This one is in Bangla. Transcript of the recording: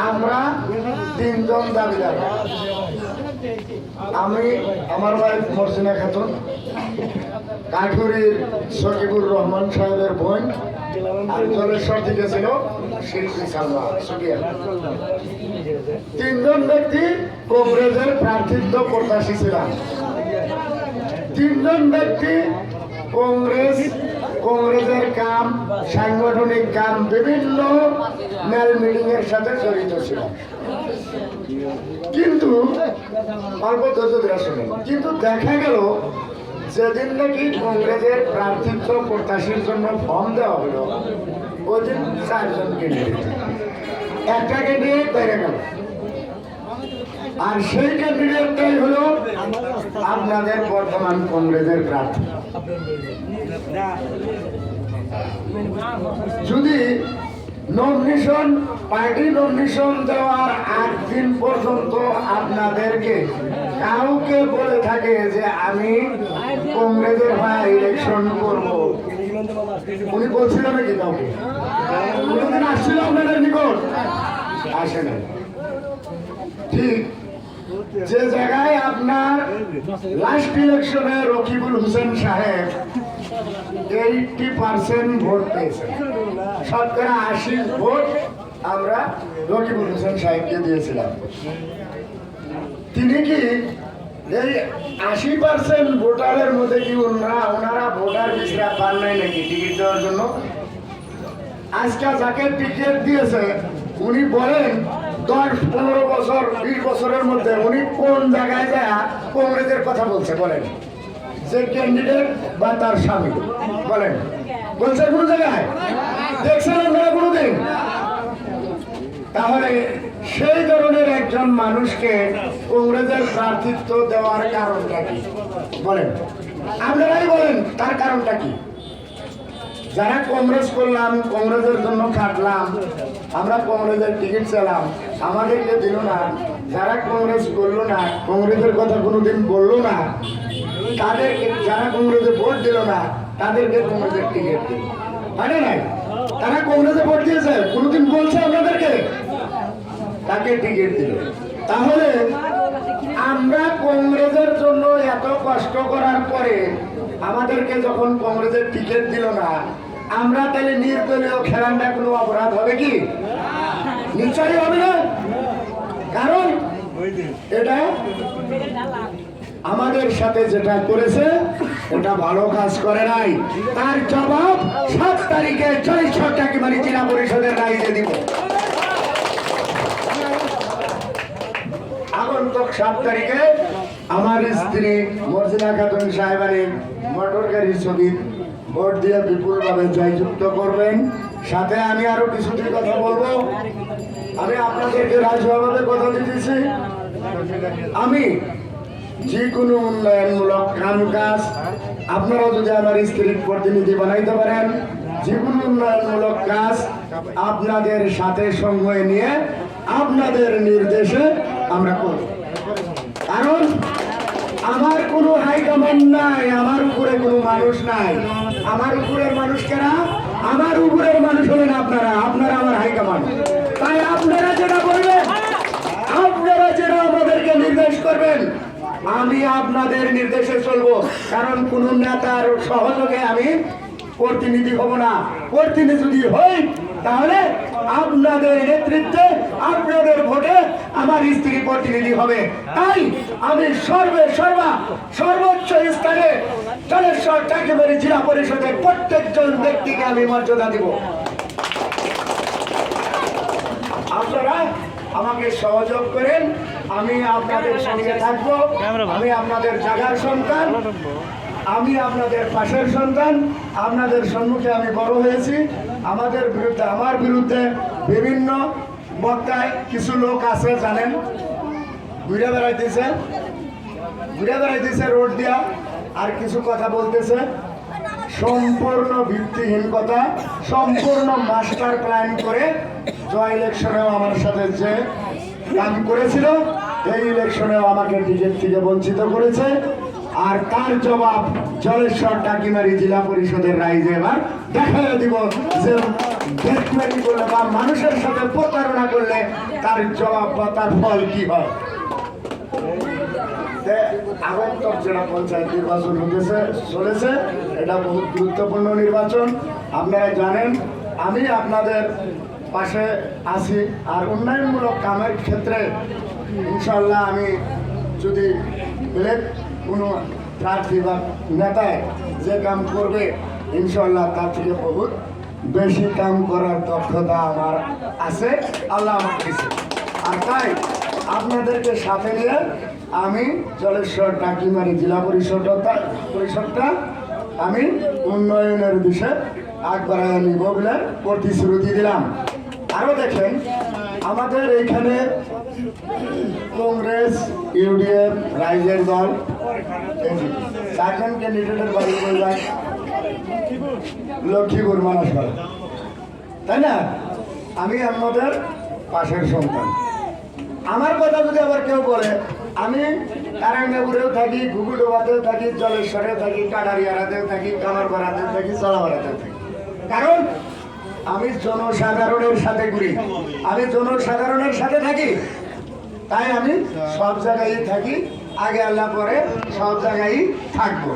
আমরা তিনজন দাবিদার। আমি, আমার ওয়াইফ মর্জিনা খাতুন, কাঠুরির সকিবুর রহমান সাহেবের বোন, আর জলেশ্বর থেকে ছিল শিল্পী সালমা সুকিয়া। তিনজন ব্যক্তি কংগ্রেসের প্রার্থিত্ব প্রত্যাশী ছিলাম। তিনজন ব্যক্তি কংগ্রেসের কাম, সাংগঠনিক কাম, বিভিন্ন মেল মিটিং এর সাথে জড়িত ছিল। কিন্তু অল্প ধৈর্য শুনেন, কিন্তু দেখা গেল যেদিন নাকি কংগ্রেসের প্রার্থিত্ব প্রত্যাশীর জন্য ফর্ম দেওয়া হলো, ওই দিন 4 জন ক্যান্ডিডেট, একটা ক্যান্ডিডেট বেড়ে গেল। আর সেই ক্যান্ডিডেটটাই হলো আপনাদের বর্তমান কংগ্রেসের প্রার্থী। যদি নমিনেশন, পার্টি নমিনেশন দেওয়ার 8 দিন পর্যন্ত আপনাদেরকে কাউকে বলে থাকে যে আমি কংগ্রেসের হয়ে ইলেকশন করব, উনি বলছিল নাকি কাউকে? কোনদিন আসছিল আপনাদের নিকট? আসে না। ঠিক যে জায়গায় আপনার লাস্ট ইলেকশনে রকিবুল হোসেন সাহেব 80% ভোট পেয়েছেন, শতকরা 80 ভোট আমরা রকিবুল হোসেন সাহেবকে দিয়েছিলাম। তিনি কি এই 80% ভোটারের মধ্যে কি ওনারা ভোটার লিস্টে পান নাই নাকি টিকিট দেওয়ার জন্য? আজকে যাকে টিকিট দিয়েছে উনি বলেন 10-15 বছর 20 বছরের মধ্যে উনি কোন জায়গায় যায় কংগ্রেসের কথা বলছে? বলেন, যে ক্যান্ডিডেট বা তার স্বামী, বলেন বলছে কোন জায়গায়? দেখছেন আপনারা কোনোদিন? তাহলে সেই ধরনের একজন মানুষকে কংগ্রেসের প্রার্থিত্ব দেওয়ার কারণটা কি? বলেন, আপনারাই বলেন তার কারণটা কি? যারা কংগ্রেস করলাম, কংগ্রেসের জন্য খাটলাম, আমরা কংগ্রেসের টিকিট চালাম, আমাদেরকে দিল না। যারা কংগ্রেস করলো না, কংগ্রেসের কথা কোনোদিন বললো না, তাদেরকে, যারা কংগ্রেসে ভোট দিল না তাদেরকে কংগ্রেসের টিকিট দিল, মানে নাই? তারা কংগ্রেসে ভোট দিয়েছে, কোনোদিন বলছে আপনাদেরকে? তাকে টিকিট দিল। তাহলে আমরা কংগ্রেসের জন্য এত কষ্ট করার পরে আমাদেরকে যখন কংগ্রেসের টিকিট দিল না, আমরা তাহলে নির্দলীয় খেলাটা কোনো অপরাধ হবে কি? নিশ্চয়ই হবে না। কারণ এটা আমাদের সাথে যেটা করেছে ওটা ভালো কাজ করে নাই। তার জবাব 7 তারিখে 40 টাকিমারি জেলা পরিষদের রাইজে দিব। আগন্তুক 7 তারিখে আমার স্ত্রী মর্জিনা খাতুন সাহেবানের মোটর গাড়ির ছবি ভোট দিয়ে বিপুলভাবে জয়যুক্ত করবেন। সাথে আমি আরো কিছুটি কথা বলবো। আমি আপনাদেরকে রাজভাবে কথা দিতেছি, আমি যে কোনো উন্নয়নমূলক কাম কাজ আপনারা যদি আমার স্ত্রীর প্রতিনিধি বানাইতে পারেন, যে কোনো উন্নয়নমূলক কাজ আপনাদের সাথে সঙ্গে নিয়ে আপনাদের নির্দেশে আমরা করব। কারণ আমার কোনো হাইকমান্ড নাই, আমার উপরে কোনো মানুষ নাই। আমার উপরের মানুষ কেনা? আমার উপরের মানুষ হলেন আপনারা, আপনারা আমার হাইকমান্ড। তাই আপনারা যেটা বলবেন, আপনারা যেটা আমাদেরকে নির্দেশ করবেন, আমি আপনাদের নির্দেশে চলবো। কারণ কোন নেতার সহযোগে আমি প্রতিনিধি হব না। প্রতিনিধি যদি হই তাহলে আপনাদের নেতৃত্বে, আপনাদের ভোটে আমার স্ত্রী প্রতিনিধি হবে। তাই আমি সর্বোচ্চ স্থানে জলেশ্বর টাকিমারি জেলা পরিষদের প্রত্যেকজন ব্যক্তিকে আমি মর্যাদা দিব। আপনারা আমাকে সহযোগ করেন, আমি আপনাদের সঙ্গে থাকবো। আমি আপনাদের জায়গার সন্তান, আমি আপনাদের পাশের সন্তান। আপনাদের সম্মুখে আমি বড় হয়েছি। আমাদের বিরুদ্ধে, আমার বিরুদ্ধে বিভিন্ন বক্তায় কিছু লোক আছে জানেন, ঘুরে বেড়াইতেছে রোড দিয়া, আর কিছু কথা বলতেছে সম্পূর্ণ ভিত্তিহীন কথা, সম্পূর্ণ মাস্টার প্ল্যান করে জয় ইলেকশনেও আমার সাথে যে কাম করেছিল, এই ইলেকশনেও আমাকে টিকিট থেকে বঞ্চিত করেছে। আর তার জবাব জলেশ্বর টাকিমারি জেলা পরিষদের রাইজে এবার দেখা দিব যে দেখবেন করলে বা মানুষের সাথে প্রতারণা করলে তার জবাব বা তার ফল কি হয়। আগন্তক যেটা পঞ্চায়েত নির্বাচন হতেছে চলেছে, এটা বহুত গুরুত্বপূর্ণ নির্বাচন। আপনারা জানেন আমি আপনাদের পাশে আছি। আর উন্নয়নমূলক কামের ক্ষেত্রে ইনশাল্লাহ আমি যদি ব্ল্যাক কোনো প্রার্থী বা নেতায় যে কাম করবে ইনশাল্লাহ তার থেকে বহুত বেশি কাম করার দক্ষতা আমার আছে, আল্লাহ আমাকে দিচ্ছে। আর তাই আপনাদেরকে সাথে নিয়ে আমি জলেশ্বর টাকিমারি জেলা পরিষদটা আমি উন্নয়নের দিশে আগবাড়ায় নিব বলে প্রতিশ্রুতি দিলাম। আরও দেখেন আমাদের এইখানে কংগ্রেস, ইউডিএফ, রাইজের দল, চারজন ক্যান্ডিডেটের বাড়ি বলবেন লক্ষ্মীপুর মানসপাড়া, তাই না? আমি আমাদের পাশের সন্তান। আমার কথা যদি আবার কেউ বলে, আমি নারায়ণপুরেও থাকি, ঘুঘুডোবাতেও থাকি, জলেশ্বরেও থাকি, কাটারিয়ারাতেও থাকি, কামারপাড়াতেও থাকি, চলাপাড়াতেও থাকি। কারণ আমি জনসাধারণের সাথে ঘুরি, আমি জনসাধারণের সাথে থাকি, তাই আমি সব জায়গায় থাকি। আগে আল্লাহ পরে সব জায়গায় থাকবো।